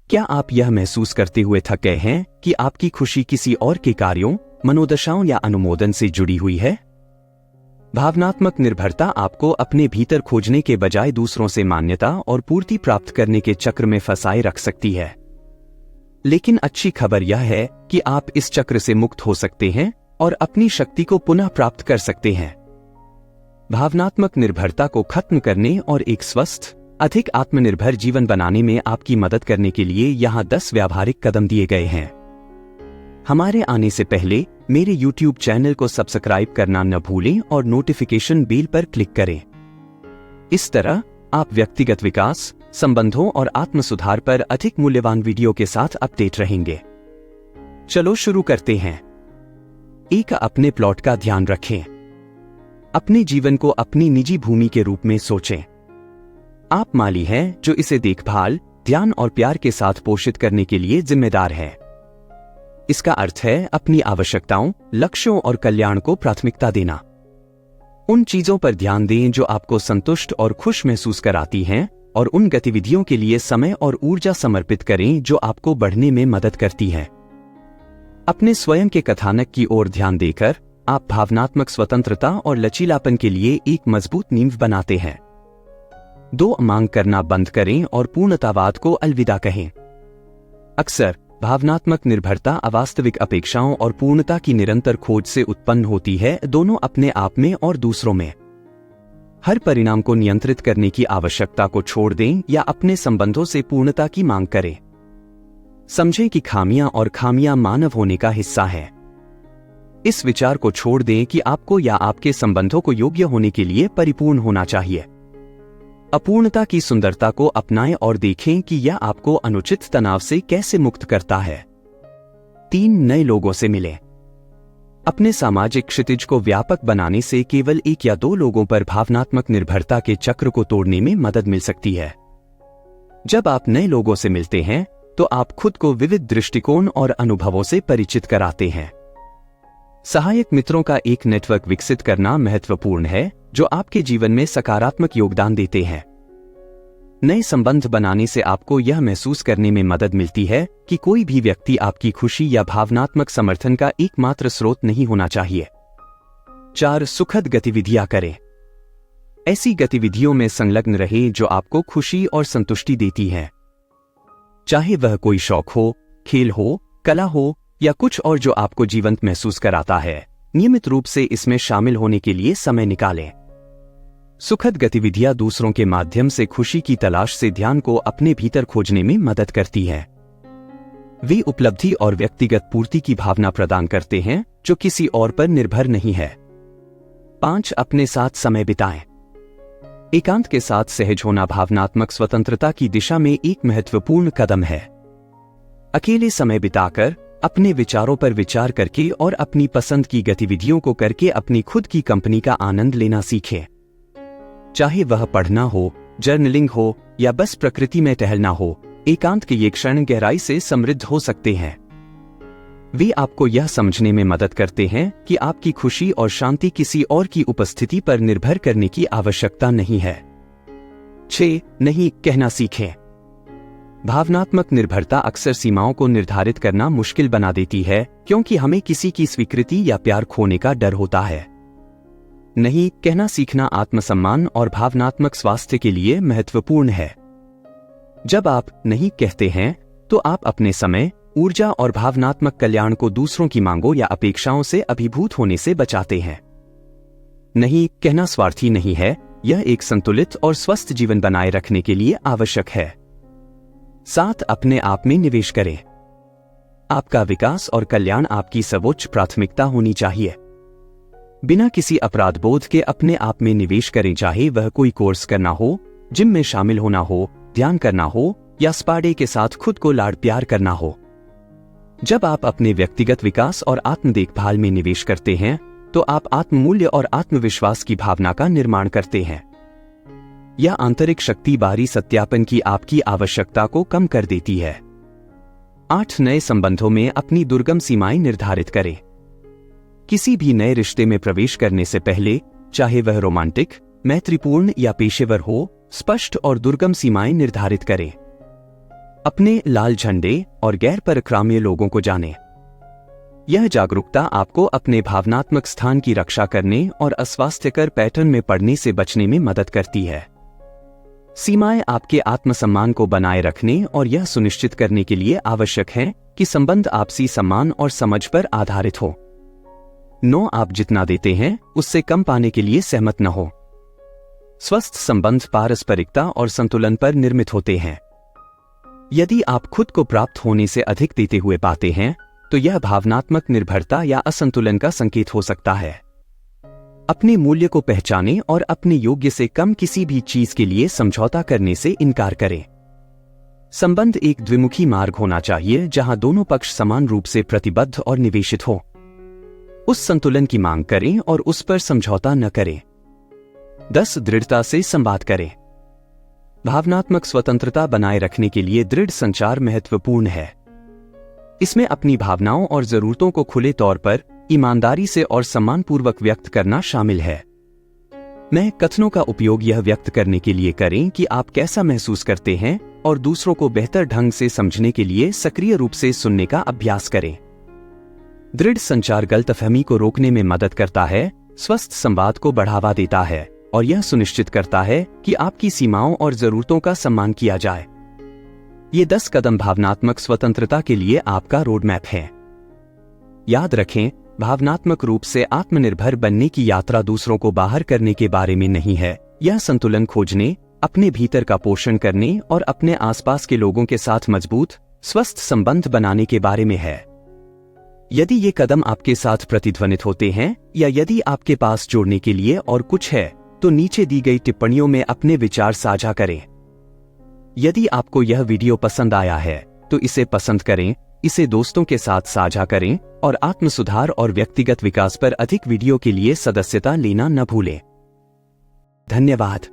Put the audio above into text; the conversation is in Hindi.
क्या आप यह महसूस करते हुए थक गए हैं कि आपकी खुशी किसी और के कार्यों, मनोदशाओं या अनुमोदन से जुड़ी हुई है? भावनात्मक निर्भरता आपको अपने भीतर खोजने के बजाय दूसरों से मान्यता और पूर्ति प्राप्त करने के चक्र में फंसाए रख सकती है। लेकिन अच्छी खबर यह है कि आप इस चक्र से मुक्त हो सकते हैं और अपनी शक्ति को पुनः प्राप्त कर सकते हैं। भावनात्मक निर्भरता को खत्म करने और एक स्वस्थ, अधिक आत्मनिर्भर जीवन बनाने में आपकी मदद करने के लिए यहाँ 10 व्यावहारिक कदम दिए गए हैं। हमारे आने से पहले मेरे YouTube चैनल को सब्सक्राइब करना न भूलें और नोटिफिकेशन बेल पर क्लिक करें। इस तरह आप व्यक्तिगत विकास, संबंधों और आत्म सुधार पर अधिक मूल्यवान वीडियो के साथ अपडेट रहेंगे। चलो शुरू करते हैं। 1. अपने प्लॉट का ध्यान रखें। अपने जीवन को अपनी निजी भूमि के रूप में सोचें। आप माली हैं जो इसे देखभाल, ध्यान और प्यार के साथ पोषित करने के लिए जिम्मेदार हैं। इसका अर्थ है अपनी आवश्यकताओं, लक्ष्यों और कल्याण को प्राथमिकता देना। उन चीजों पर ध्यान दें जो आपको संतुष्ट और खुश महसूस कराती हैं और उन गतिविधियों के लिए समय और ऊर्जा समर्पित करें जो आपको बढ़ने में मदद करती हैं। अपने स्वयं के कथानक की ओर ध्यान देकर आप भावनात्मक स्वतंत्रता और लचीलापन के लिए एक मजबूत नींव बनाते हैं। 2. मांग करना बंद करें और पूर्णतावाद को अलविदा कहें। अक्सर भावनात्मक निर्भरता अवास्तविक अपेक्षाओं और पूर्णता की निरंतर खोज से उत्पन्न होती है, दोनों अपने आप में और दूसरों में। हर परिणाम को नियंत्रित करने की आवश्यकता को छोड़ दें या अपने संबंधों से पूर्णता की मांग करें। समझें कि खामियां मानव होने का हिस्सा है। इस विचार को छोड़ दें कि आपको या आपके संबंधों को योग्य होने के लिए परिपूर्ण होना चाहिए। अपूर्णता की सुंदरता को अपनाएं और देखें कि यह आपको अनुचित तनाव से कैसे मुक्त करता है। 3. नए लोगों से मिलें। अपने सामाजिक क्षितिज को व्यापक बनाने से केवल 1 या 2 लोगों पर भावनात्मक निर्भरता के चक्र को तोड़ने में मदद मिल सकती है। जब आप नए लोगों से मिलते हैं तो आप खुद को विविध दृष्टिकोण और अनुभवों से परिचित कराते हैं। सहायक मित्रों का एक नेटवर्क विकसित करना महत्वपूर्ण है जो आपके जीवन में सकारात्मक योगदान देते हैं। नए संबंध बनाने से आपको यह महसूस करने में मदद मिलती है कि कोई भी व्यक्ति आपकी खुशी या भावनात्मक समर्थन का एकमात्र स्रोत नहीं होना चाहिए। 4. सुखद गतिविधियां करें। ऐसी गतिविधियों में संलग्न रहें जो आपको खुशी और संतुष्टि देती हैं। चाहे वह कोई शौक हो, खेल हो, कला हो या कुछ और जो आपको जीवंत महसूस कराता है, नियमित रूप से इसमें शामिल होने के लिए समय निकालें। सुखद गतिविधियां दूसरों के माध्यम से खुशी की तलाश से ध्यान को अपने भीतर खोजने में मदद करती हैं। वे उपलब्धि और व्यक्तिगत पूर्ति की भावना प्रदान करते हैं जो किसी और पर निर्भर नहीं है। 5. अपने साथ समय बिताएं। एकांत के साथ सहज होना भावनात्मक स्वतंत्रता की दिशा में एक महत्वपूर्ण कदम है। अकेले समय बिताकर अपने विचारों पर विचार करके और अपनी पसंद की गतिविधियों को करके अपनी खुद की कंपनी का आनंद लेना सीखें। चाहे वह पढ़ना हो, जर्नलिंग हो या बस प्रकृति में टहलना हो, एकांत के ये क्षण गहराई से समृद्ध हो सकते हैं। वे आपको यह समझने में मदद करते हैं कि आपकी खुशी और शांति किसी और की उपस्थिति पर निर्भर करने की आवश्यकता नहीं है। 6. नहीं कहना सीखें। भावनात्मक निर्भरता अक्सर सीमाओं को निर्धारित करना मुश्किल बना देती है क्योंकि हमें किसी की स्वीकृति या प्यार खोने का डर होता है। नहीं कहना सीखना आत्मसम्मान और भावनात्मक स्वास्थ्य के लिए महत्वपूर्ण है। जब आप नहीं कहते हैं तो आप अपने समय, ऊर्जा और भावनात्मक कल्याण को दूसरों की मांगों या अपेक्षाओं से अभिभूत होने से बचाते हैं। नहीं कहना स्वार्थी नहीं है, यह एक संतुलित और स्वस्थ जीवन बनाए रखने के लिए आवश्यक है। 7. अपने आप में निवेश करें। आपका विकास और कल्याण आपकी सर्वोच्च प्राथमिकता होनी चाहिए। बिना किसी अपराध बोध के अपने आप में निवेश करें, चाहे वह कोई कोर्स करना हो, जिम में शामिल होना हो, ध्यान करना हो या स्पा डे के साथ खुद को लाड प्यार करना हो। जब आप अपने व्यक्तिगत विकास और आत्म देखभाल में निवेश करते हैं तो आप आत्ममूल्य और आत्मविश्वास की भावना का निर्माण करते हैं। यह आंतरिक शक्ति बाहरी सत्यापन की आपकी आवश्यकता को कम कर देती है। 8. नए संबंधों में अपनी दुर्गम सीमाएं निर्धारित करें। किसी भी नए रिश्ते में प्रवेश करने से पहले, चाहे वह रोमांटिक, मैत्रीपूर्ण या पेशेवर हो, स्पष्ट और दुर्गम सीमाएं निर्धारित करें। अपने लाल झंडे और गैर परक्राम्य लोगों को जानें। यह जागरूकता आपको अपने भावनात्मक स्थान की रक्षा करने और अस्वास्थ्यकर पैटर्न में पड़ने से बचने में मदद करती है। सीमाएं आपके आत्मसम्मान को बनाए रखने और यह सुनिश्चित करने के लिए आवश्यक हैं कि संबंध आपसी सम्मान और समझ पर आधारित हो। 9 आप जितना देते हैं उससे कम पाने के लिए सहमत न हो। स्वस्थ संबंध पारस्परिकता और संतुलन पर निर्मित होते हैं। यदि आप खुद को प्राप्त होने से अधिक देते हुए पाते हैं तो यह भावनात्मक निर्भरता या असंतुलन का संकेत हो सकता है। अपने मूल्य को पहचानें और अपने योग्य से कम किसी भी चीज के लिए समझौता करने से इनकार करें। संबंध एक द्विमुखी मार्ग होना चाहिए जहां दोनों पक्ष समान रूप से प्रतिबद्ध और निवेशित हो। उस संतुलन की मांग करें और उस पर समझौता न करें। 10 दृढ़ता से संवाद करें। भावनात्मक स्वतंत्रता बनाए रखने के लिए दृढ़ संचार महत्वपूर्ण है। इसमें अपनी भावनाओं और जरूरतों को खुले तौर पर, ईमानदारी से और सम्मानपूर्वक व्यक्त करना शामिल है। मैं कथनों का उपयोग यह व्यक्त करने के लिए करें कि आप कैसा महसूस करते हैं और दूसरों को बेहतर ढंग से समझने के लिए सक्रिय रूप से सुनने का अभ्यास करें। दृढ़ संचार गलतफहमी को रोकने में मदद करता है, स्वस्थ संवाद को बढ़ावा देता है और यह सुनिश्चित करता है कि आपकी सीमाओं और जरूरतों का सम्मान किया जाए। ये 10 कदम भावनात्मक स्वतंत्रता के लिए आपका रोड मैप है। याद रखें, भावनात्मक रूप से आत्मनिर्भर बनने की यात्रा दूसरों को बाहर करने के बारे में नहीं है। यह संतुलन खोजने, अपने भीतर का पोषण करने और अपने आसपास के लोगों के साथ मजबूत, स्वस्थ संबंध बनाने के बारे में है। यदि ये कदम आपके साथ प्रतिध्वनित होते हैं या यदि आपके पास जोड़ने के लिए और कुछ है, तो नीचे दी गई टिप्पणियों में अपने विचार साझा करें। यदि आपको यह वीडियो पसंद आया है तो इसे पसंद करें, इसे दोस्तों के साथ साझा करें और आत्म सुधार और व्यक्तिगत विकास पर अधिक वीडियो के लिए सदस्यता लेना न भूलें। धन्यवाद।